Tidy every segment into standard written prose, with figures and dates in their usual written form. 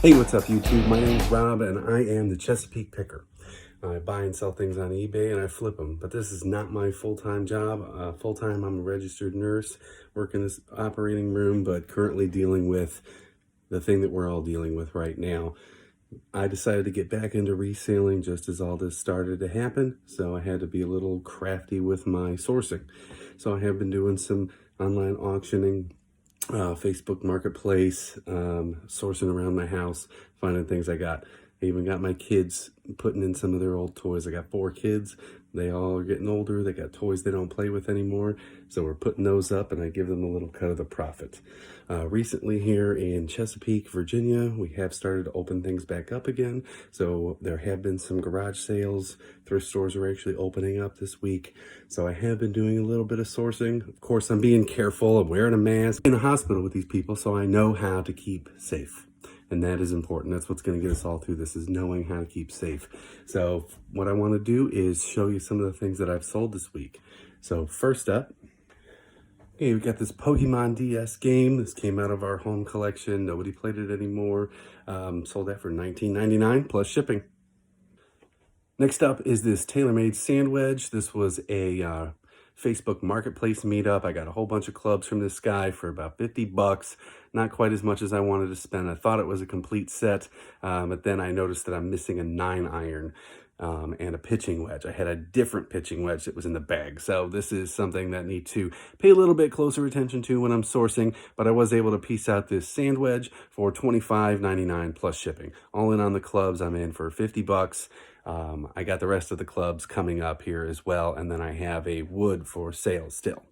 Hey, what's up, YouTube? My name's Rob, and I am the Chesapeake Picker. I buy and sell things on eBay, and I flip them. But this is not my full-time job. Full-time, I'm a registered nurse, work in this operating room, but currently dealing with the thing that we're all dealing with right now. I decided to get back into reselling just as all this started to happen, so I had to be a little crafty with my sourcing. So I have been doing some online auctioning, Facebook Marketplace, sourcing around my house, finding things I got. I even got my kids putting in some of their old toys. I got 4 kids. They all are getting older. They got toys they don't play with anymore. So we're putting those up, and I give them a little cut of the profit. Recently here in Chesapeake, Virginia, we have started to open things back up again. So there have been some garage sales. Thrift stores are actually opening up this week. So I have been doing a little bit of sourcing. Of course, I'm being careful. I'm wearing a mask in a hospital with these people, so I know how to keep safe. And that is important. That's what's going to get us all through this, is knowing how to keep safe. So what I want to do is show you some of the things that I've sold this week. So first up, okay, we got this Pokemon DS game. This came out of our home collection. Nobody played it anymore. Sold that for $19.99 plus shipping. Next up is this TaylorMade sand wedge. This was a Facebook Marketplace meetup. I got a whole bunch of clubs from this guy for about 50 bucks. Not quite as much as I wanted to spend. I thought it was a complete set, but then I noticed that I'm missing a 9-iron and a pitching wedge. I had a different pitching wedge that was in the bag. So this is something that I need to pay a little bit closer attention to when I'm sourcing, but I was able to piece out this sand wedge for $25.99 plus shipping. All in on the clubs, I'm in for 50 bucks. I got the rest of the clubs coming up here as well, and then I have a wood for sale still.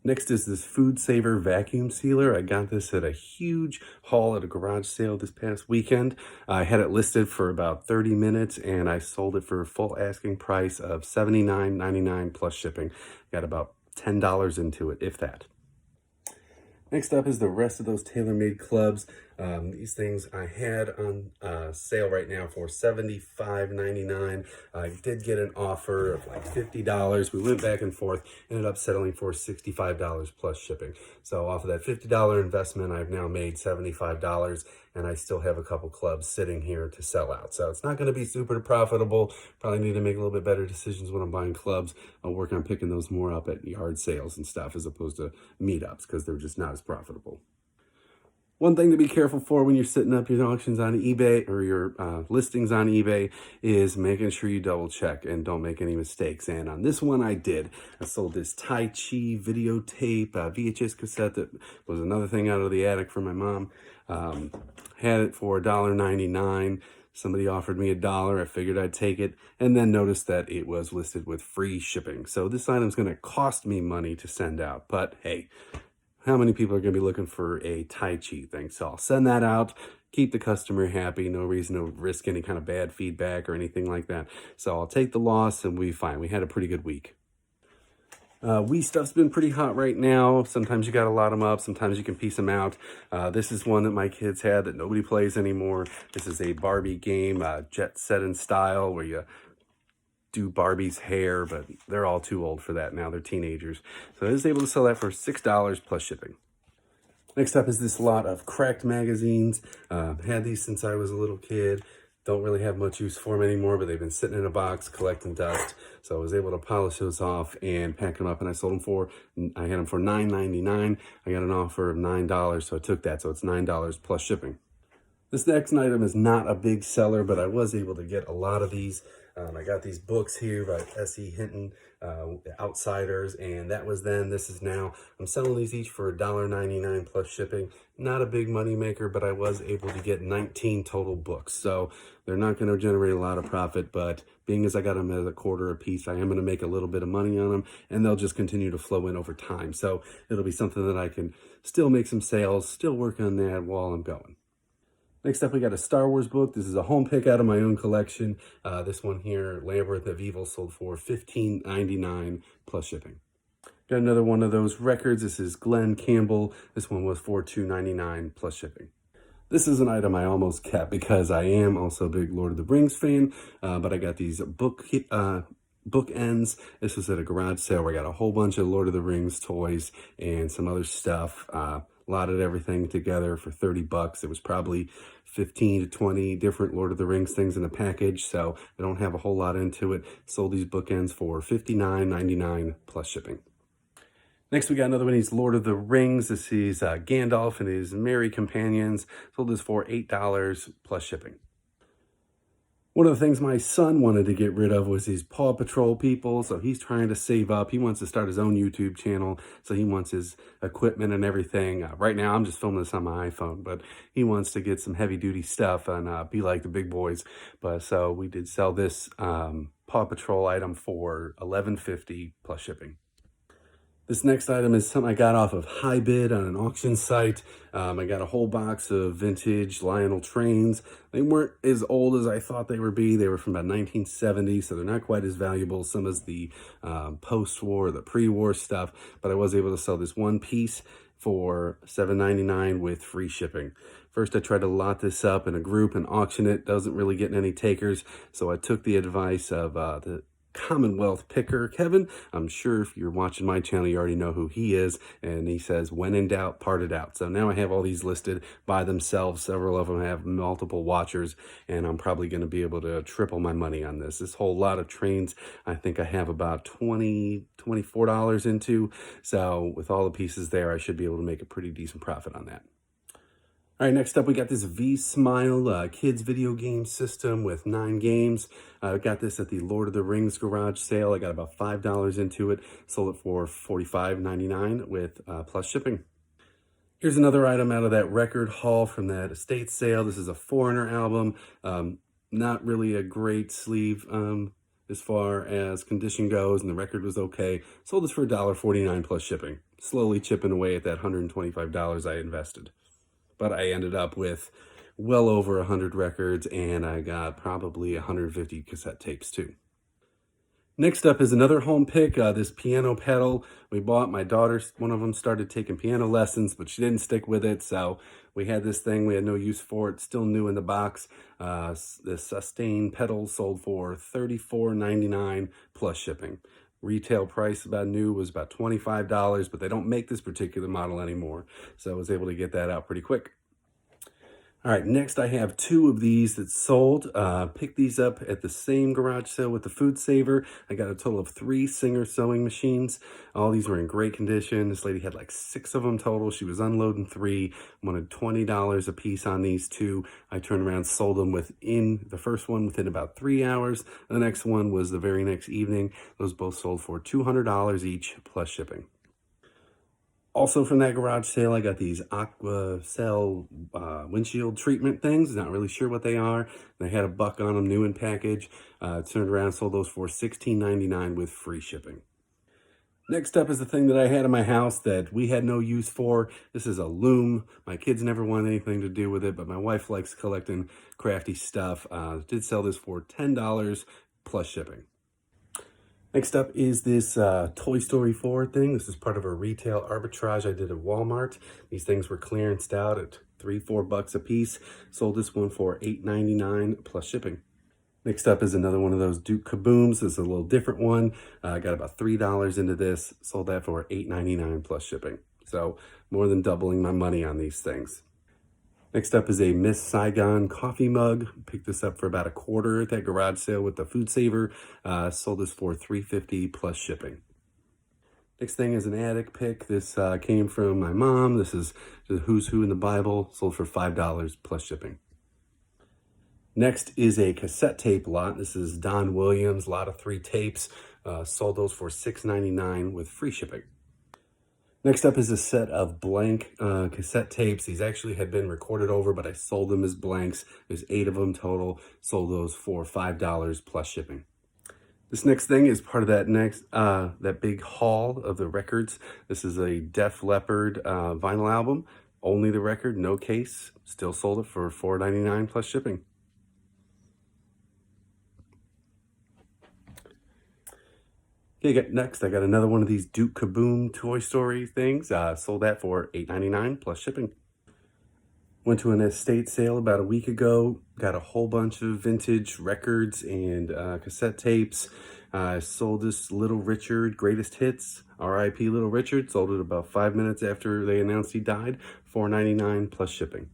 Next is this Food Saver vacuum sealer. I got this at a huge haul at a garage sale this past weekend. I had it listed for about 30 minutes, and I sold it for a full asking price of $79.99 plus shipping. Got about $10 into it, if that. Next up is the rest of those TaylorMade clubs. These things I had on sale right now for $75.99. I did get an offer of like $50. We went back and forth, ended up settling for $65 plus shipping. So off of that $50 investment, I've now made $75, and I still have a couple clubs sitting here to sell out. So it's not going to be super profitable. Probably need to make a little bit better decisions when I'm buying clubs. I'll work on picking those more up at yard sales and stuff as opposed to meetups, because they're just not as profitable. One thing to be careful for when you're setting up your auctions on eBay or your listings on eBay is making sure you double check and don't make any mistakes. And on this one I did. I sold this Tai Chi videotape, VHS cassette that was another thing out of the attic for my mom. Had it for $1.99. Somebody offered me $1. I figured I'd take it, and then noticed that it was listed with free shipping. So this item's going to cost me money to send out, but hey, how many people are going to be looking for a Tai Chi thing? So I'll send that out, keep the customer happy, no reason to risk any kind of bad feedback or anything like that. So I'll take the loss, and we'll be fine. We had a pretty good week. Wii stuff's been pretty hot right now. Sometimes you gotta lot them up, sometimes you can piece them out. This is one that my kids had that nobody plays anymore. This is a Barbie game, Jet Set in Style, where you do Barbie's hair, but they're all too old for that now. They're teenagers. So I was able to sell that for $6 plus shipping. Next up is this lot of cracked magazines. Had these since I was a little kid. Don't really have much use for them anymore, but they've been sitting in a box collecting dust. So I was able to polish those off and pack them up, and I sold them for, I had them for $9.99. I got an offer of $9, so I took that. So it's $9 plus shipping. This next item is not a big seller, but I was able to get a lot of these. I got these books here by S.E. Hinton, Outsiders, and that was then. This is now. I'm selling these each for $1.99 plus shipping. Not a big money maker, but I was able to get 19 total books. So they're not going to generate a lot of profit, but being as I got them at a quarter a piece, I am going to make a little bit of money on them, and they'll just continue to flow in over time. So it'll be something that I can still make some sales, still work on that while I'm going. Next up, we got a Star Wars book. This is a home pick out of my own collection. This one here, Labyrinth of Evil, sold for $15.99 plus shipping. Got another one of those records. This is Glenn Campbell. This one was for $2.99 plus shipping. This is an item I almost kept because I am also a big Lord of the Rings fan, but I got these bookends. This was at a garage sale where I got a whole bunch of Lord of the Rings toys and some other stuff. Lotted everything together for 30 bucks. It was probably 15 to 20 different Lord of the Rings things in a package, so I don't have a whole lot into it. Sold these bookends for $59.99 plus shipping. Next, we got another one of these Lord of the Rings. This is Gandalf and his merry companions. Sold this for $8 plus shipping. One of the things my son wanted to get rid of was these Paw Patrol people, so he's trying to save up. He wants to start his own YouTube channel, so he wants his equipment and everything. Right now, I'm just filming this on my iPhone, but he wants to get some heavy-duty stuff and be like the big boys. But so we did sell this Paw Patrol item for $11.50 plus shipping. This next item is something I got off of HiBid on an auction site. I got a whole box of vintage Lionel trains. They weren't as old as I thought they would be. They were from about 1970, so they're not quite as valuable some as the post-war, the pre-war stuff. But I was able to sell this one piece for $7.99 with free shipping. First, I tried to lot this up in a group and auction it. Doesn't really get any takers, so I took the advice of the Commonwealth picker, Kevin. I'm sure if you're watching my channel, you already know who he is. And he says, when in doubt, part it out. So now I have all these listed by themselves. Several of them have multiple watchers, and I'm probably going to be able to triple my money on this. This whole lot of trains, I think I have about $24 into. So with all the pieces there, I should be able to make a pretty decent profit on that. All right, next up, we got this V-Smile kids video game system with 9 games. I got this at the Lord of the Rings garage sale. I got about $5 into it. Sold it for $45.99 with plus shipping. Here's another item out of that record haul from that estate sale. This is a Foreigner album. Not really a great sleeve as far as condition goes, and the record was okay. Sold this for $1.49 plus shipping. Slowly chipping away at that $125 I invested. But I ended up with well over 100 records, and I got probably 150 cassette tapes too. Next up is another home pick, this piano pedal we bought. My daughter, one of them, started taking piano lessons, but she didn't stick with it, so we had this thing. We had no use for it. Still new in the box. The Sustain pedal sold for $34.99 plus shipping. Retail price about new was about $25, but they don't make this particular model anymore. So I was able to get that out pretty quick. All right, next I have 2 of these that sold. Picked these up at the same garage sale with the Food Saver. I got a total of 3 Singer sewing machines. All these were in great condition. This lady had like 6 of them total. She was unloading 3, wanted $20 a piece on these 2. I turned around, sold them within the first one within about 3 hours. The next one was the very next evening. Those both sold for $200 each plus shipping. Also from that garage sale, I got these Aquacell windshield treatment things. Not really sure what they are. They had $1 on them, new in package. Turned around, sold those for $16.99 with free shipping. Next up is the thing that I had in my house that we had no use for. This is a loom. My kids never wanted anything to do with it, but my wife likes collecting crafty stuff. Did sell this for $10 plus shipping. Next up is this Toy Story 4 thing. This is part of a retail arbitrage I did at Walmart. These things were clearanced out at $3-4 a piece. Sold this one for $8.99 plus shipping. Next up is another one of those Duke Kabooms. This is a little different one. I got about $3 into this. Sold that for $8.99 plus shipping. So more than doubling my money on these things. Next up is a Miss Saigon coffee mug. Picked this up for about $1 at that garage sale with the Food Saver. Sold this for $3.50 plus shipping. Next thing is an attic pick. This came from my mom. This is the Who's Who in the Bible. Sold for $5 plus shipping. Next is a cassette tape lot. This is Don Williams, lot of 3 tapes. Sold those for $6.99 with free shipping. Next up is a set of blank cassette tapes. These actually had been recorded over, but I sold them as blanks. There's 8 of them total. Sold those for $5 plus shipping. This next thing is part of that big haul of the records. This is a Def Leppard vinyl album. Only the record, no case. Still sold it for $4.99 plus shipping. Okay, next I got another one of these Duke Kaboom Toy Story things. Sold that for $8.99 plus shipping. Went to an estate sale about a week ago. Got a whole bunch of vintage records and cassette tapes. I sold this Little Richard Greatest Hits, R.I.P. Little Richard. Sold it about 5 minutes after they announced he died, $4.99 plus shipping.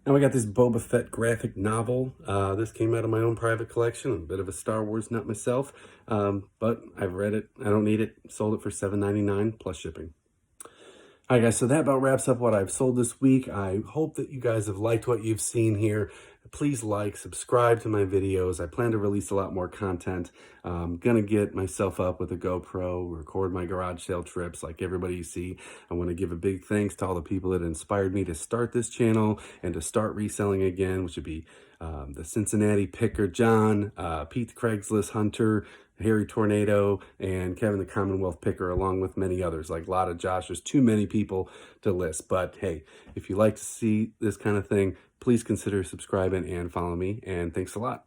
Now we got this Boba Fett graphic novel. This came out of my own private collection. I'm a bit of a Star Wars nut myself, but I've read it. I don't need it. Sold it for $7.99 plus shipping. All right, guys, so that about wraps up what I've sold this week. I hope that you guys have liked what you've seen here. Please like, subscribe to my videos. I plan to release a lot more content. I'm going to get myself up with a GoPro, record my garage sale trips like everybody you see. I want to give a big thanks to all the people that inspired me to start this channel and to start reselling again, which would be the Cincinnati Picker John, Pete the Craigslist Hunter, Harry Tornado, and Kevin the Commonwealth Picker, along with many others like Lotta Josh. There's too many people to list. But hey, if you like to see this kind of thing, please consider subscribing and follow me. And thanks a lot.